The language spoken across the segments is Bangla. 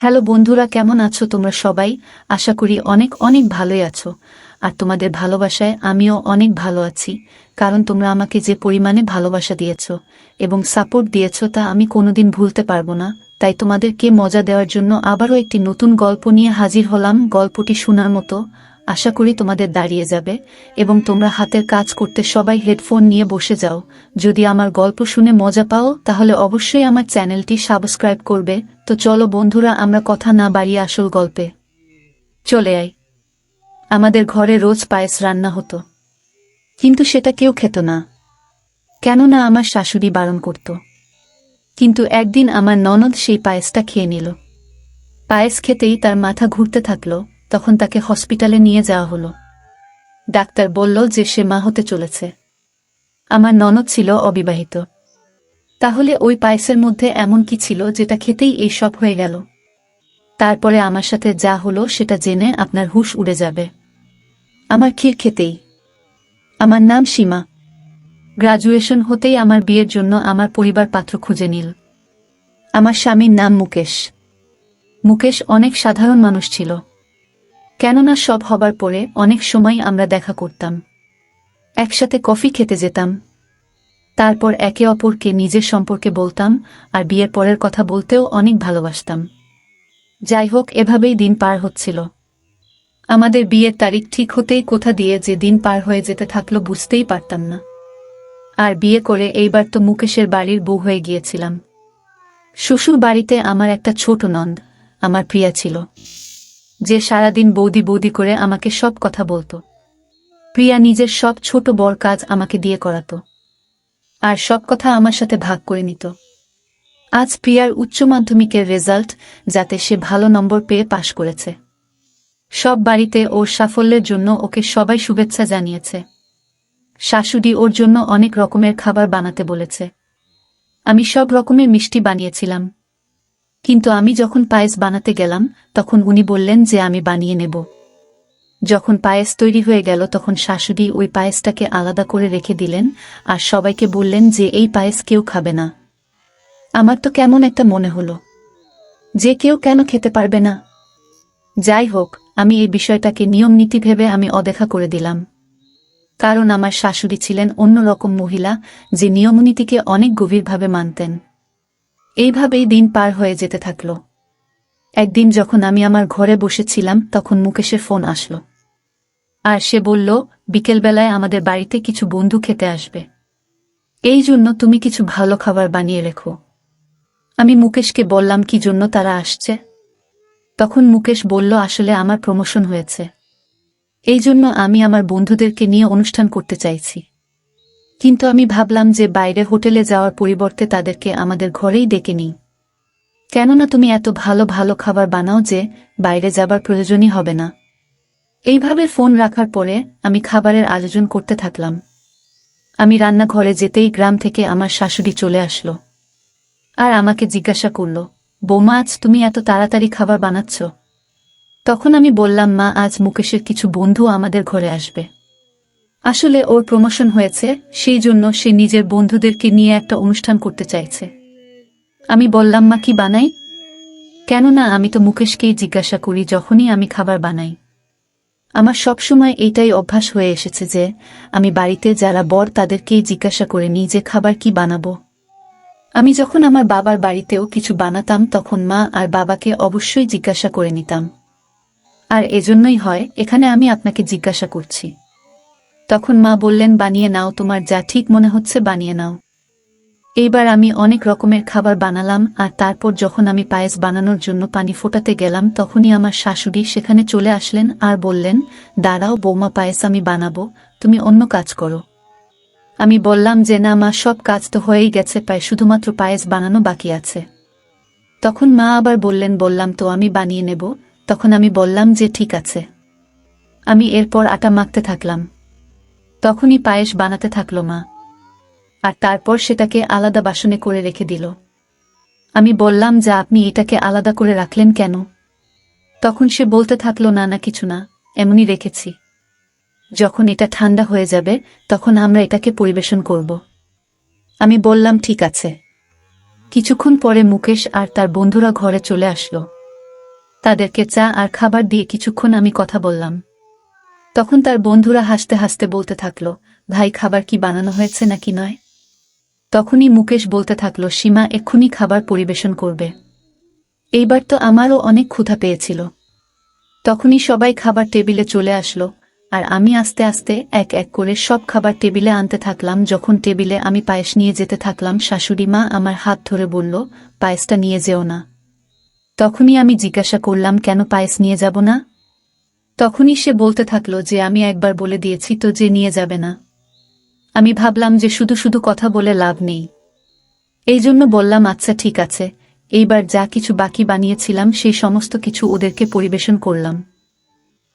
হ্যালো বন্ধুরা, কেমন আছো তোমরা সবাই? আশা করি অনেক অনেক ভালোই আছো। আর তোমাদের ভালোবাসায় আমিও অনেক ভালো আছি, কারণ তোমরা আমাকে যে পরিমাণে ভালোবাসা দিয়েছো এবং সাপোর্ট দিয়েছো তা আমি কোনোদিন ভুলতে পারবো না। তাই তোমাদেরকে মজা দেওয়ার জন্য আবারও একটি নতুন গল্প নিয়ে হাজির হলাম। গল্পটি শোনার মতো, আশা করি তোমাদের দাঁড়িয়ে যাবে এবং তোমরা হাতের কাজ করতে সবাই হেডফোন নিয়ে বসে যাও। যদি আমার গল্প শুনে মজা পাও তাহলে অবশ্যই আমার চ্যানেলটি সাবস্ক্রাইব করবে। তো চলো বন্ধুরা, আমরা কথা না বাড়িয়ে আসল গল্পে চলে আই। আমাদের ঘরে রোজ পায়েস রান্না হতো, কিন্তু সেটা কেউ খেত না, কেননা আমার শাশুড়ি বারণ করত। কিন্তু একদিন আমার ননদ সেই পায়েসটা খেয়ে নিল। পায়েস খেতেই তার মাথা ঘুরতে থাকলো। তখন তাকে হসপিটালে নিয়ে যাওয়া হলো। ডাক্তার বলল যে সে মা হতে চলেছে। আমার ননদ ছিল অবিবাহিত। তাহলে ওই পায়েসের মধ্যে এমন কি ছিল যেটা খেতেই এই সব হয়ে গেল? তারপরে আমার সাথে যা হলো সেটা জেনে আপনার হুঁশ উড়ে যাবে। আমার ক্ষীর খেতেই। আমার নাম সীমা। গ্রাজুয়েশন হতেই আমার বিয়ের জন্য আমার পরিবার পাত্র খুঁজে নিল। আমার স্বামীর নাম মুকেশ। মুকেশ অনেক সাধারণ মানুষ ছিল, কেননা সব হবার পরে অনেক সময় আমরা দেখা করতাম, একসাথে কফি খেতে যেতাম, তারপর একে অপরকে নিজের সম্পর্কে বলতাম, আর বিয়ের পরের কথা বলতেও অনেক ভালোবাসতাম। যাই হোক, এভাবেই দিন পার হচ্ছিল। আমাদের বিয়ের তারিখ ঠিক হতেই কোথা দিয়ে যে দিন পার হয়ে যেতে থাকলো বুঝতেই পারতাম না। আর বিয়ে করে এইবার তো মুকেশের বাড়ির বউ হয়ে গিয়েছিলাম। শ্বশুর বাড়িতে আমার একটা ছোট নন্দ, আমার প্রিয়া ছিল, যে সারাদিন বৌদি বৌদি করে আমাকে সব কথা বলতো। প্রিয়া নিজের সব ছোট বড় কাজ আমাকে দিয়ে করাতো, আর সব কথা আমার সাথে ভাগ করে নিত। আজ প্রিয়ার উচ্চ মাধ্যমিকের রেজাল্ট, যাতে সে ভালো নম্বর পেয়ে পাশ করেছে। সব বাড়িতে ওর সাফল্যের জন্য ওকে সবাই শুভেচ্ছা জানিয়েছে। শাশুড়ি ওর জন্য অনেক রকমের খাবার বানাতে বলেছে। আমি সব রকমের মিষ্টি বানিয়েছিলাম, কিন্তু আমি যখন পায়েস বানাতে গেলাম তখন উনি বললেন যে আমি বানিয়ে নেব। যখন পায়েস তৈরি হয়ে গেল তখন শাশুড়ি ওই পায়েসটাকে আলাদা করে রেখে দিলেন, আর সবাইকে বললেন যে এই পায়েস কেউ খাবে না। আমার তো কেমন একটা মনে হলো, যে কেউ কেন খেতে পারবে না। যাই হোক, আমি এই বিষয়টাকে নিয়ম নীতি ভেবে আমি অদেখা করে দিলাম, কারণ আমার শাশুড়ি ছিলেন অন্যরকম মহিলা, যে নিয়মনীতিকে অনেক গভীরভাবে মানতেন। এইভাবেই দিন পার হয়ে যেতে থাকল। একদিন যখন আমি আমার ঘরে বসেছিলাম তখন মুকেশের ফোন আসলো, আর সে বলল বিকেলবেলায় আমাদের বাড়িতে কিছু বন্ধু খেতে আসবে, এই জন্য তুমি কিছু ভালো খাবার বানিয়ে রেখো। আমি মুকেশকে বললাম কি জন্য তারা আসছে। তখন মুকেশ বলল আসলে আমার প্রমোশন হয়েছে, এই জন্য আমি আমার বন্ধুদেরকে নিয়ে অনুষ্ঠান করতে চাইছি। কিন্তু আমি ভাবলাম যে বাইরে হোটেলে যাওয়ার পরিবর্তে তাদেরকে আমাদের ঘরেই ডেকে নিই, কেননা তুমি এত ভালো ভালো খাবার বানাও যে বাইরে যাবার প্রয়োজনই হবে না। এইভাবে ফোন রাখার পরে আমি খাবারের আয়োজন করতে থাকলাম। আমি রান্নাঘরে যেতেই গ্রাম থেকে আমার শাশুড়ি চলে আসলো, আর আমাকে জিজ্ঞাসা করল, বৌমা আজ তুমি এত তাড়াতাড়ি খাবার বানাচ্ছ? তখন আমি বললাম, মা আজ মুকেশের কিছু বন্ধু আমাদের ঘরে আসবে। আসলে ওর প্রমোশন হয়েছে, সেই জন্য সে নিজের বন্ধুদেরকে নিয়ে একটা অনুষ্ঠান করতে চাইছে। আমি বললাম, মা কি বানাই? কেননা আমি তো মুকেশকেই জিজ্ঞাসা করি যখনই আমি খাবার বানাই। আমার সবসময় এইটাই অভ্যাস হয়ে এসেছে যে আমি বাড়িতে যারা বড় তাদেরকেই জিজ্ঞাসা করে নিই যে খাবার কি বানাবো। আমি যখন আমার বাবার বাড়িতেও কিছু বানাতাম তখন মা আর বাবাকে অবশ্যই জিজ্ঞাসা করে নিতাম, আর এজন্যই হয় এখানে আমি আপনাকে জিজ্ঞাসা করছি। তখন মা বললেন, বানিয়ে নাও, তোমার যা ঠিক মনে হচ্ছে বানিয়ে নাও। এইবার আমি অনেক রকমের খাবার বানালাম, আর তারপর যখন আমি পায়েস বানানোর জন্য পানি ফোটাতে গেলাম তখনই আমার শাশুড়ি সেখানে চলে আসলেন আর বললেন, দাঁড়াও বৌমা, পায়েস আমি বানাবো, তুমি অন্য কাজ করো। আমি বললাম যে না মা, সব কাজ তো হয়েই গেছে, প্রায় শুধুমাত্র পায়েস বানানো বাকি আছে। তখন মা আবার বললেন, বললাম তো আমি বানিয়ে নেব। তখন আমি বললাম যে ঠিক আছে। আমি এরপর আটা মাখতে থাকলাম, তখনই পায়েস বানাতে থাকলো মা, আর তারপর সেটাকে আলাদা বাসনে করে রেখে দিল। আমি বললাম যে আপনি এটাকে আলাদা করে রাখলেন কেন? তখন সে বলতে থাকলো, না না কিছু না, এমনই রেখেছি, যখন এটা ঠান্ডা হয়ে যাবে তখন আমরা এটাকে পরিবেশন করব। আমি বললাম ঠিক আছে। কিছুক্ষণ পরে মুকেশ আর তার বন্ধুরা ঘরে চলে আসলো। তাদেরকে চা আর খাবার দিয়ে কিছুক্ষণ আমি কথা বললাম। তখন তার বন্ধুরা হাসতে হাসতে বলতে থাকলো, ভাই খাবার কি বানানো হয়েছে নাকি নয়? তখনই মুকেশ বলতে থাকলো, সীমা এক্ষুনি খাবার পরিবেশন করবে। এইবার তো আমারও অনেক ক্ষুধা পেয়েছিল। তখনই সবাই খাবার টেবিলে চলে আসলো, আর আমি আস্তে আস্তে এক এক করে সব খাবার টেবিলে আনতে থাকলাম। যখন টেবিলে আমি পায়েস নিয়ে যেতে থাকলাম, শাশুড়ি মা আমার হাত ধরে বলল, পায়েসটা নিয়ে যেও না। তখনই আমি জিজ্ঞাসা করলাম, কেন পায়েস নিয়ে যাব না? তখনই সে বলতে থাকলো যে আমি একবার বলে দিয়েছি তো যে নিয়ে যাবে না। আমি ভাবলাম যে শুধু শুধু কথা বলে লাভ নেই, এই জন্য বললাম আচ্ছা ঠিক আছে। এইবার যা কিছু বাকি বানিয়েছিলাম সেই সমস্ত কিছু ওদেরকে পরিবেশন করলাম।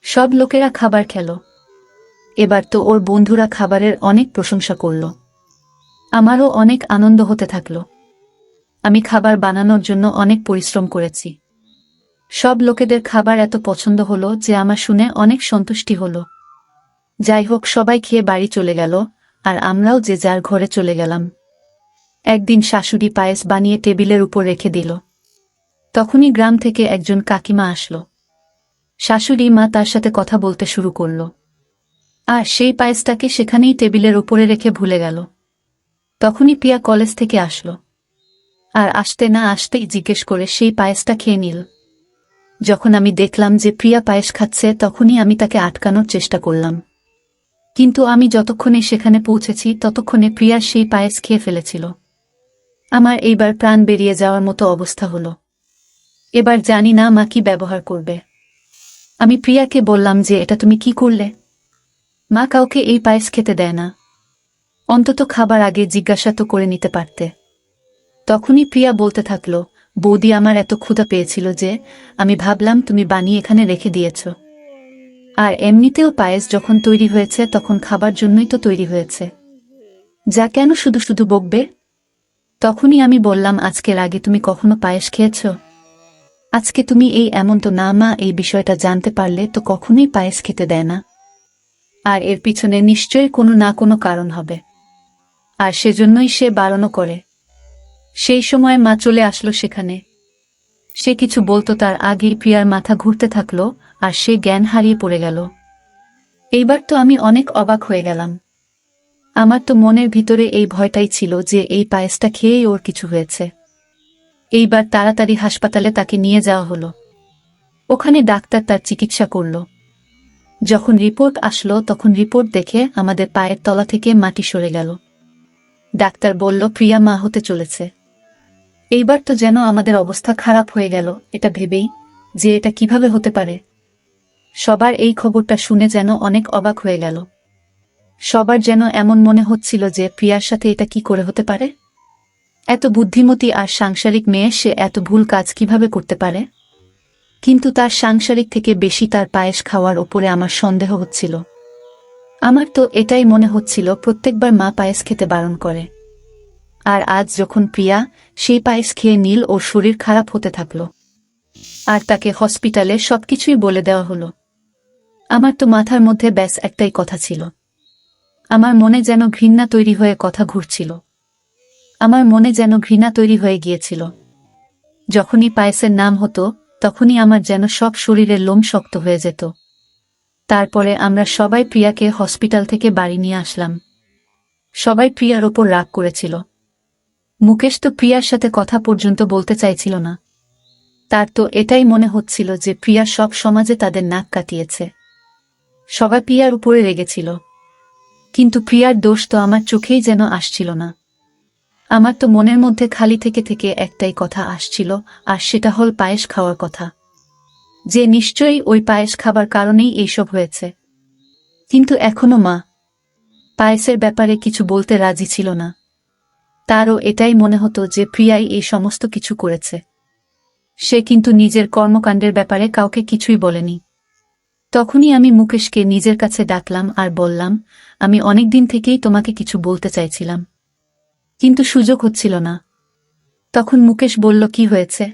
সব লোকেরা খাবার খেল। এবার তো ওর বন্ধুরা খাবারের অনেক প্রশংসা করল। আমারও অনেক আনন্দ হতে থাকল। আমি খাবার বানানোর জন্য অনেক পরিশ্রম করেছি। সব লোকেদের খাবার এত পছন্দ হলো যে আমার শুনে অনেক সন্তুষ্টি হলো। যাই হোক, সবাই খেয়ে বাড়ি চলে গেল, আর আমরাও যে যার ঘরে চলে গেলাম। একদিন শাশুড়ি পায়েস বানিয়ে টেবিলের উপর রেখে দিল। তখনই গ্রাম থেকে একজন কাকিমা আসলো। শাশুড়ি মা তার সাথে কথা বলতে শুরু করল, আর সেই পায়েসটাকে সেখানেই টেবিলের উপরে রেখে ভুলে গেল। তখনই প্রিয়া কলেজ থেকে আসলো, আর আসতে না আসতেই জিজ্ঞেস করে সেই পায়েসটা খেয়ে নিল। যখন আমি দেখলাম যে প্রিয়া পায়েস খাচ্ছে, তখনই আমি তাকে আটকানোর চেষ্টা করলাম। কিন্তু আমি যতক্ষণে সেখানে পৌঁছেছি ততক্ষণে প্রিয়া সেই পায়েস খেয়ে ফেলেছিল। আমার এইবার প্রাণ বেরিয়ে যাওয়ার মতো অবস্থা হলো। এবার জানি না মা কি ব্যবহার করবে। আমি প্রিয়াকে বললাম যে এটা তুমি কি করলে? মা কাউকে এই পায়েস খেতে দেয় না, অন্তত খাবার আগে জিজ্ঞাসা তো করে নিতে পারতে। তখনই প্রিয়া বলতে থাকলো, বৌদি আমার এত ক্ষুধা পেয়েছিল যে আমি ভাবলাম তুমি বানিয়ে এখানে রেখে দিয়েছ। আর এমনিতেও পায়েস যখন তৈরি হয়েছে তখন খাবার জন্যই তো তৈরি হয়েছে, যা কেন শুধু শুধু বকবে? তখনই আমি বললাম, আজকের আগে তুমি কখনো পায়েস খেয়েছ? আজকে তুমি এই এমন তো না মা, এই বিষয়টা জানতে পারলে তো কখনোই পায়েস খেতে দেয় না। আর এর পিছনে নিশ্চয়ই কোনো না কোনো কারণ হবে, আর সেজন্যই সে বারণও করে। সেই সময় মা চলে আসলো সেখানে। সে কিছু বলতো তার আগেই প্রিয়ার মাথা ঘুরতে থাকলো, আর সে জ্ঞান হারিয়ে পড়ে গেল। এইবার তো আমি অনেক অবাক হয়ে গেলাম। আমার তো মনের ভিতরে এই ভয়টাই ছিল যে এই পায়েসটা খেয়েই ওর কিছু হয়েছে। এইবার তাড়াতাড়ি হাসপাতালে তাকে নিয়ে যাওয়া হলো। ওখানে ডাক্তার তার চিকিৎসা করল। যখন রিপোর্ট আসলো তখন রিপোর্ট দেখে আমাদের পায়ের তলা থেকে মাটি সরে গেল। ডাক্তার বলল প্রিয়া মা হতে চলেছে। এইবার তো যেন আমাদের অবস্থা খারাপ হয়ে গেল এটা ভেবেই, যে এটা কিভাবে হতে পারে। সবার এই খবরটা শুনে যেন অনেক অবাক হয়ে গেল। সবার যেন এমন মনে হচ্ছিল যে প্রিয়ার সাথে এটা কি করে হতে পারে? এত বুদ্ধিমতী আর সাংসারিক মেয়ে, সে এত ভুল কাজ কিভাবে করতে পারে? কিন্তু তার সাংসারিক থেকে বেশি তার পায়েস খাওয়ার ওপরে আমার সন্দেহ হচ্ছিল। আমার তো এটাই মনে হচ্ছিল প্রত্যেকবার মা পায়েস খেতে বারণ করে, আর আজ যখন প্রিয়া সেই পায়েস খেয়ে নীল, ওর শরীর খারাপ হতে থাকল, আর তাকে হসপিটালে সবকিছুই বলে দেওয়া হলো। আমার তো মাথার মধ্যে ব্যাস একটাই কথা ছিল। আমার মনে যেন ঘৃণা তৈরি হয়ে কথা ঘুরছিল। আমার মনে যেন ঘৃণা তৈরি হয়ে গিয়েছিল। যখনই পায়েসের নাম হতো তখনই আমার যেন সব শরীরের লোম শক্ত হয়ে যেত। তারপরে আমরা সবাই প্রিয়াকে হসপিটাল থেকে বাড়ি নিয়ে আসলাম। সবাই প্রিয়ার ওপর রাগ করেছিল। মুকেশ তো প্রিয়ার সাথে কথা পর্যন্ত বলতে চাইছিল না। তার তো এটাই মনে হচ্ছিল যে প্রিয়া সব সমাজে তাদের নাক কাটিয়েছে। সবাই প্রিয়ার উপরে রেগেছিল, কিন্তু প্রিয়ার দোষ তো আমার চোখেই যেন আসছিল না। আমার তো মনের মধ্যে খালি থেকে থেকে একটাই কথা আসছিল, আর সেটা হল পায়েস খাওয়ার কথা, যে নিশ্চয়ই ওই পায়েস খাবার কারণেই এইসব হয়েছে। কিন্তু এখনো মা পায়েসের ব্যাপারে কিছু বলতে রাজি ছিল না। তারও এটাই মনে হতো যে প্রিয়াই এই সমস্ত কিছু করেছে। সে কিন্তু নিজের কর্মকাণ্ডের ব্যাপারে কাউকে কিছুই বলেনি। তখনই আমি মুকেশকে নিজের কাছে ডাকলাম আর বললাম, আমি অনেকদিন থেকেই তোমাকে কিছু বলতে চাইছিলাম, কিন্তু সুযোগ হচ্ছিল না। তখন মুকেশ বলল, কি হয়েছে?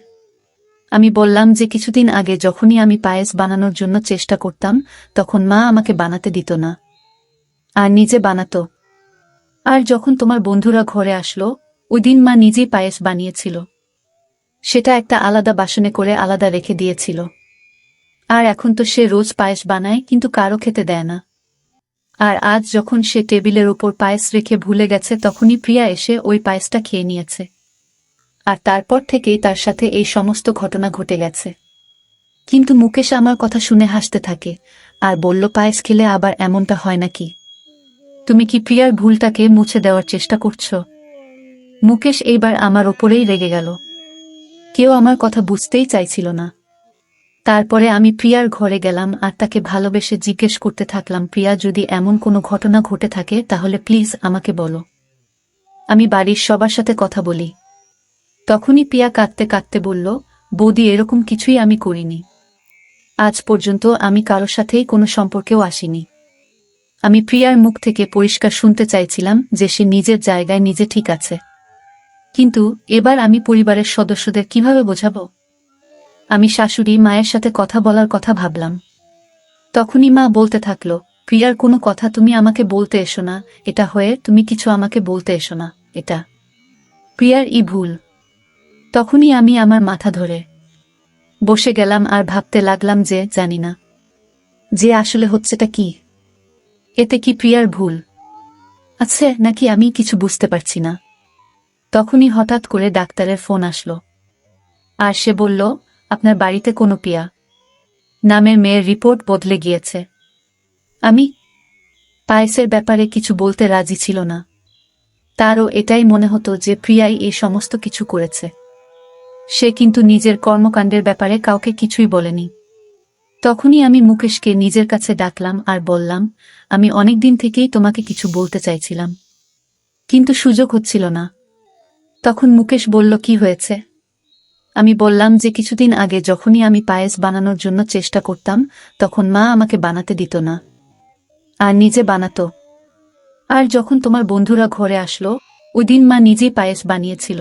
আমি বললাম যে কিছুদিন আগে যখনই আমি পায়েস বানানোর জন্য চেষ্টা করতাম তখন মা আমাকে বানাতে দিত না, আর নিজে বানাতো। আর যখন তোমার বন্ধুরা ঘরে আসলো ওই দিন মা নিজেই পায়েস বানিয়েছিল। সেটা একটা আলাদা বাসনে করে আলাদা রেখে দিয়েছিল। আর এখন তো সে রোজ পায়েস বানায় কিন্তু কারো খেতে দেয় না। আর আজ যখন সে টেবিলের ওপর পায়েস রেখে ভুলে গেছে তখনই প্রিয়া এসে ওই পায়েসটা খেয়ে নিয়েছে। আর তারপর থেকেই তার সাথে এই সমস্ত ঘটনা ঘটে গেছে। কিন্তু মুকেশ আমার কথা শুনে হাসতে থাকে আর বলল, পায়েস খেলে আবার এমনটা হয় নাকি? তুমি কি প্রিয়ার ভুলটাকে মুছে দেওয়ার চেষ্টা করছো? মুকেশ এইবার আমার ওপরেই রেগে গেল। কেউ আমার কথা বুঝতেই চাইছিল না। তারপরে আমি প্রিয়ার ঘরে গেলাম আর তাকে ভালোবেসে জিজ্ঞেস করতে থাকলাম, প্রিয়া, যদি এমন কোনো ঘটনা ঘটে থাকে তাহলে প্লিজ আমাকে বলো, আমি বাড়ির সবার সাথে কথা বলি। তখনই প্রিয়া কাঁদতে কাঁদতে বলল, বৌদি, এরকম কিছুই আমি করিনি। আজ পর্যন্ত আমি কারোর সাথেই কোনো সম্পর্কেও আসিনি। আমি প্রিয়ার মুখ থেকে পরিষ্কার শুনতে চাইছিলাম যে সে নিজের জায়গায় নিজে ঠিক আছে। কিন্তু এবার আমি পরিবারের সদস্যদের কিভাবে বোঝাবো? আমি শাশুড়ি মায়ের সাথে কথা বলার কথা ভাবলাম। তখনই মা বলতে থাকলো, প্রিয়ার কোনো কথা তুমি আমাকে বলতে এসো না, এটা হয়ে তুমি কিছু আমাকে বলতে এসো না, এটা প্রিয়ার ভুল। তখনই আমি আমার মাথা ধরে বসে গেলাম আর ভাবতে লাগলাম যে জানি না যে আসলে হচ্ছেটা কি। এতে কি প্রিয়ার ভুল আছে নাকি আমি কিছু বুঝতে পারছি না। তখনই হঠাৎ করে ডাক্তারের ফোন আসলো আর সে বলল, আপনার বাড়িতে কোনো প্রিয়া নামের মেয়ের রিপোর্ট বদলে গিয়েছে। আমি পায়েসের ব্যাপারে কিছু বলতে রাজি ছিল না। তারও এটাই মনে হতো যে প্রিয়াই এই সমস্ত কিছু করেছে। সে কিন্তু নিজের কর্মকাণ্ডের ব্যাপারে কাউকে কিছুই বলেনি। তখনই আমি মুকেশকে নিজের কাছে ডাকলাম আর বললাম, আমি অনেকদিন থেকেই তোমাকে কিছু বলতে চাইছিলাম, কিন্তু সুযোগ হচ্ছিল না। তখন মুকেশ বলল, কি হয়েছে? আমি বললাম যে কিছুদিন আগে যখনই আমি পায়েস বানানোর জন্য চেষ্টা করতাম তখন মা আমাকে বানাতে দিত না আর নিজে বানাতো। আর যখন তোমার বন্ধুরা ঘরে আসলো ওই দিন মা নিজেই পায়েস বানিয়েছিল।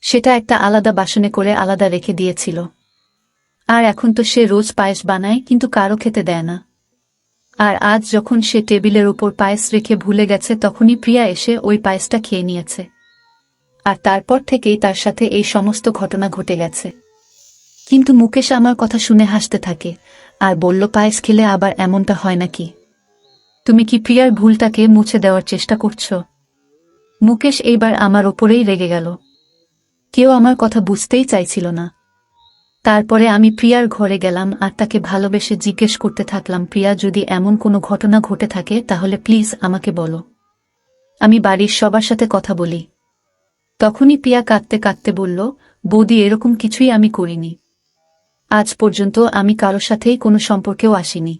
সেটা একটা আলাদা বাসনে করে আলাদা রেখে দিয়েছিল। আর এখন তো সে রোজ পায়েস বানায় কিন্তু কারো খেতে দেয় না। আর আজ যখন সে টেবিলের উপর পায়েস রেখে ভুলে গেছে তখনই প্রিয়া এসে ওই পায়েসটা খেয়ে নিয়েছে। আর তারপর থেকেই তার সাথে এই সমস্ত ঘটনা ঘটে গেছে। কিন্তু মুকেশ আমার কথা শুনে হাসতে থাকে আর বলল, পায়েস খেলে আবার এমনটা হয় নাকি? তুমি কি প্রিয়ার ভুলটাকে মুছে দেওয়ার চেষ্টা করছো? মুকেশ এইবার আমার ওপরেই রেগে গেল। কেউ আমার কথা বুঝতেই চাইছিল না। তারপরে আমি প্রিয়ার ঘরে গেলাম আর তাকে ভালোবেসে জিজ্ঞেস করতে থাকলাম, প্রিয়া, যদি এমন কোনো ঘটনা ঘটে থাকে তাহলে প্লিজ আমাকে বলো, আমি বাড়ির সবার সাথে কথা বলি। তখনই প্রিয়া কাঁদতে কাঁদতে বলল, বৌদি, এরকম কিছুই আমি করিনি। আজ পর্যন্ত আমি কারোর সাথেই কোনো সম্পর্কেও আসিনি।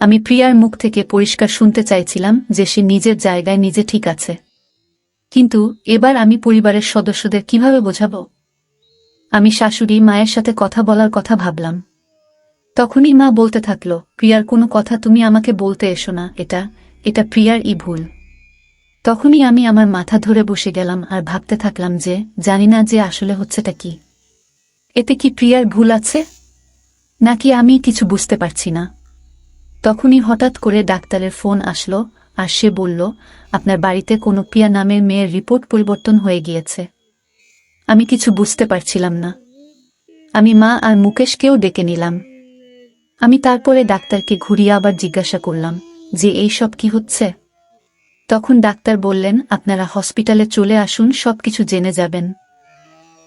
আমি প্রিয়ার মুখ থেকে পরিষ্কার শুনতে চাইছিলাম যে সে নিজের জায়গায় নিজে ঠিক আছে। কিন্তু এবার আমি পরিবারের সদস্যদের কিভাবে বোঝাবো? আমি শাশুড়ি মায়ের সাথে কথা বলার কথা ভাবলাম। তখনই মা বলতে থাকলো, প্রিয়ার কোনো কথা তুমি আমাকে বলতে এসো না, এটা প্রিয়ার ভুল। তখনই আমি আমার মাথা ধরে বসে গেলাম আর ভাবতে থাকলাম যে জানি না যে আসলে হচ্ছেটা কি। এতে কি প্রিয়ার ভুল আছে নাকি আমি কিছু বুঝতে পারছি না। তখনই হঠাৎ করে ডাক্তারের ফোন আসলো আর সে বলল, আপনার বাড়িতে কোনো প্রিয়া নামের মেয়ের রিপোর্ট পরিবর্তন হয়ে গিয়েছে। আমি কিছু বুঝতে পারছিলাম না। আমি মা আর মুকেশকেও ডেকে নিলাম। আমি তারপরে ডাক্তারকে ঘুরিয়ে আবার জিজ্ঞাসা করলাম যে এই সব কি হচ্ছে। তখন ডাক্তার বললেন, আপনারা হসপিটালে চলে আসুন, সবকিছু জেনে যাবেন।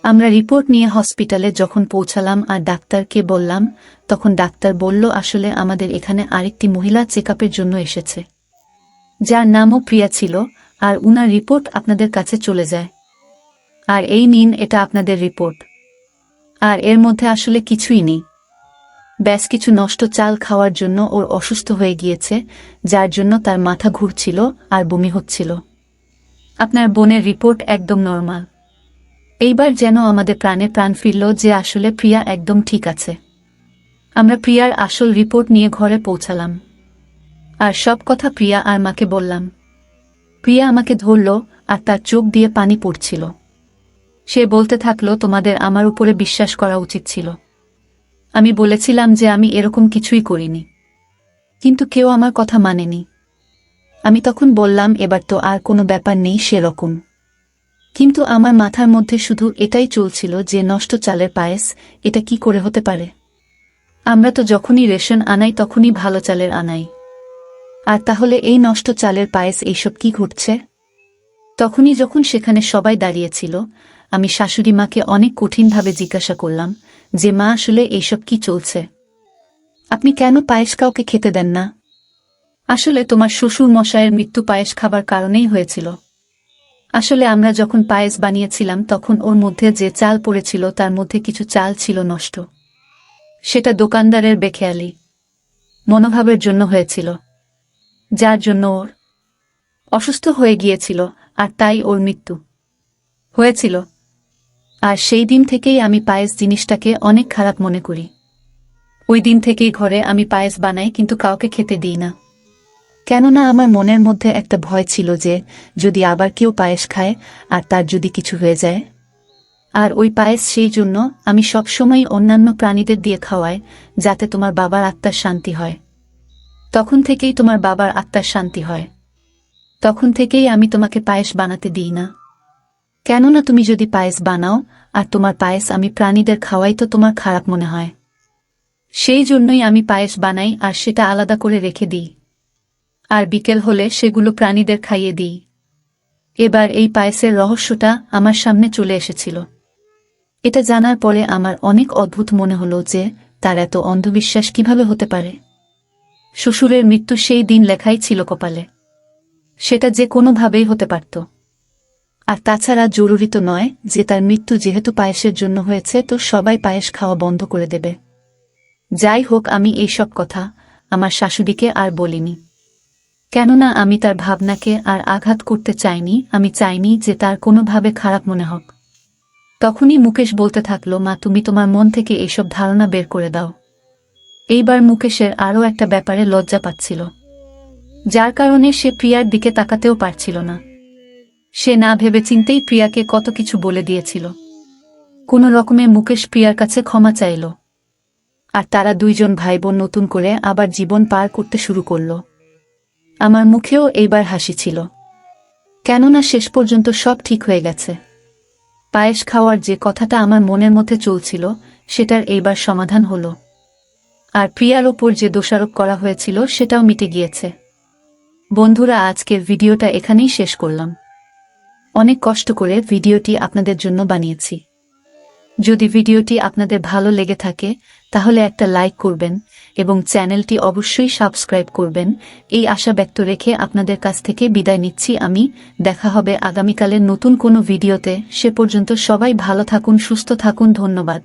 আমরা রিপোর্ট নিয়ে হসপিটালে যখন পৌঁছালাম আর ডাক্তারকে বললাম, তখন ডাক্তার বলল, আসলে আমাদের এখানে আরেকটি মহিলা চেকআপের জন্য এসেছে, যার নামও প্রিয়া ছিল, আর উনার রিপোর্ট আপনাদের কাছে চলে যায়। আর এই নিন, এটা আপনাদের রিপোর্ট। আর এর মধ্যে আসলে কিছুই নেই। ব্যাস কিছু নষ্ট চাল খাওয়ার জন্য ওর অসুস্থ হয়ে গিয়েছে, যার জন্য তার মাথা ঘুরছিল আর বমি হচ্ছিল। আপনার বোনের রিপোর্ট একদম নরমাল। এইবার যেন আমাদের প্রাণে প্রাণ ফিরল যে আসলে প্রিয়া একদম ঠিক আছে। আমরা প্রিয়ার আসল রিপোর্ট নিয়ে ঘরে পৌঁছালাম আর সব কথা প্রিয়া আর মাকে বললাম। প্রিয়া আমাকে ধরল আর তার চোখ দিয়ে পানি পড়ছিল। সে বলতে থাকলো, তোমাদের আমার উপরে বিশ্বাস করা উচিত ছিল। আমি বলেছিলাম যে আমি এরকম কিছুই করিনি, কিন্তু কেউ আমার কথা মানেনি। আমি তখন বললাম, এবার তো আর কোনো ব্যাপার নেই সেরকম। কিন্তু আমার মাথার মধ্যে শুধু এটাই চলছিল যে নষ্ট চালের পায়েস, এটা কি করে হতে পারে? আমরা তো যখনই রেশন আনাই তখনই ভালো চালের আনাই। আর তাহলে এই নষ্ট চালের পায়েস এইসব কি ঘটছে? তখনই যখন সেখানে সবাই দাঁড়িয়েছিল, আমি শাশুড়ি মাকে অনেক কঠিনভাবে জিজ্ঞাসা করলাম যে মা, আসলে এইসব কি চলছে? আপনি কেন পায়েস কাউকে খেতে দেন না? আসলে তোমার শ্বশুর মশাইয়ের মৃত্যু পায়েস খাবার কারণেই হয়েছিল। আসলে আমরা যখন পায়েস বানিয়েছিলাম তখন ওর মধ্যে যে চাল পড়েছিল তার মধ্যে কিছু চাল ছিল নষ্ট। সেটা দোকানদারের বেখেয়ালি মনোভাবের জন্য হয়েছিল, যার জন্য ওর অসুস্থ হয়ে গিয়েছিল, আর তাই ওর মৃত্যু হয়েছিল। আর সেই দিন থেকেই আমি পায়েস জিনিসটাকে অনেক খারাপ মনে করি। ওই দিন থেকেই ঘরে আমি পায়েস বানাই, কিন্তু কাউকে খেতে দিই না। কেননা আমার মনের মধ্যে একটা ভয় ছিল যে যদি আবার কেউ পায়েস খায় আর তার যদি কিছু হয়ে যায়। আর ওই পায়েস সেই জন্য আমি সবসময় অন্যান্য প্রাণীদের দিয়ে খাওয়াই, যাতে তোমার বাবার আত্মার শান্তি হয়। তখন থেকেই তোমার বাবার আত্মার শান্তি হয়। তখন থেকেই আমি তোমাকে পায়েস বানাতে দিই না। কেননা তুমি যদি পায়েস বানাও আর তোমার পায়েস আমি প্রাণীদের খাওয়াই তো তোমার খারাপ মনে হয়। সেই জন্যই আমি পায়েস বানাই আর সেটা আলাদা করে রেখে দিই, আর বিকেল হলে সেগুলো প্রাণীদের খাইয়ে দিই। এবার এই পায়েসের রহস্যটা আমার সামনে চলে এসেছিল। এটা জানার পরে আমার অনেক অদ্ভুত মনে হলো যে তার এত অন্ধবিশ্বাস কিভাবে হতে পারে। শ্বশুরের মৃত্যু সেই দিন লেখাই ছিল কপালে, সেটা যে কোনোভাবেই হতে পারত। আর তাছাড়া জরুরি তো নয় যে তার মৃত্যু যেহেতু পায়েসের জন্য হয়েছে তো সবাই পায়েস খাওয়া বন্ধ করে দেবে। যাই হোক, আমি এইসব কথা আমার শাশুড়িকে আর বলিনি, কেননা আমি তার ভাবনাকে আর আঘাত করতে চাইনি। আমি চাইনি যে তার কোনোভাবে খারাপ মনে হোক। তখনই মুকেশ বলতে থাকলো, মা, তুমি তোমার মন থেকে এইসব ধারণা বের করে দাও। এইবার মুকেশের আরও একটা ব্যাপারে লজ্জা পাচ্ছিল, যার কারণে সে প্রিয়ার দিকে তাকাতেও পারছিল না। সে না ভেবেচিন্তেই প্রিয়াকে কত কিছু বলে দিয়েছিল। কোনো রকমে মুকেশ প্রিয়ার কাছে ক্ষমা চাইল, আর তারা দুইজন ভাই বোন নতুন করে আবার জীবন পার করতে শুরু করল। আমার মুখেও এইবার হাসি ছিল, কেননা শেষ পর্যন্ত সব ঠিক হয়ে গেছে। পায়েস খাওয়ার যে কথাটা আমার মনের মধ্যে চলছিল সেটার এইবার সমাধান হলো, আর প্রিয়ার ওপর যে দোষারোপ করা হয়েছিল সেটাও মিটে গিয়েছে। বন্ধুরা, আজকের ভিডিওটা এখানেই শেষ করলাম। অনেক কষ্ট করে ভিডিওটি আপনাদের জন্য বানিয়েছি। যদি ভিডিওটি আপনাদের ভালো লেগে থাকে তাহলে একটা লাইক করবেন এবং চ্যানেলটি অবশ্যই সাবস্ক্রাইব করবেন। এই আশা ব্যক্ত রেখে আপনাদের কাছ থেকে বিদায় নিচ্ছি আমি। দেখা হবে আগামীকালের নতুন কোনো ভিডিওতে। সে পর্যন্ত সবাই ভালো থাকুন, সুস্থ থাকুন। ধন্যবাদ।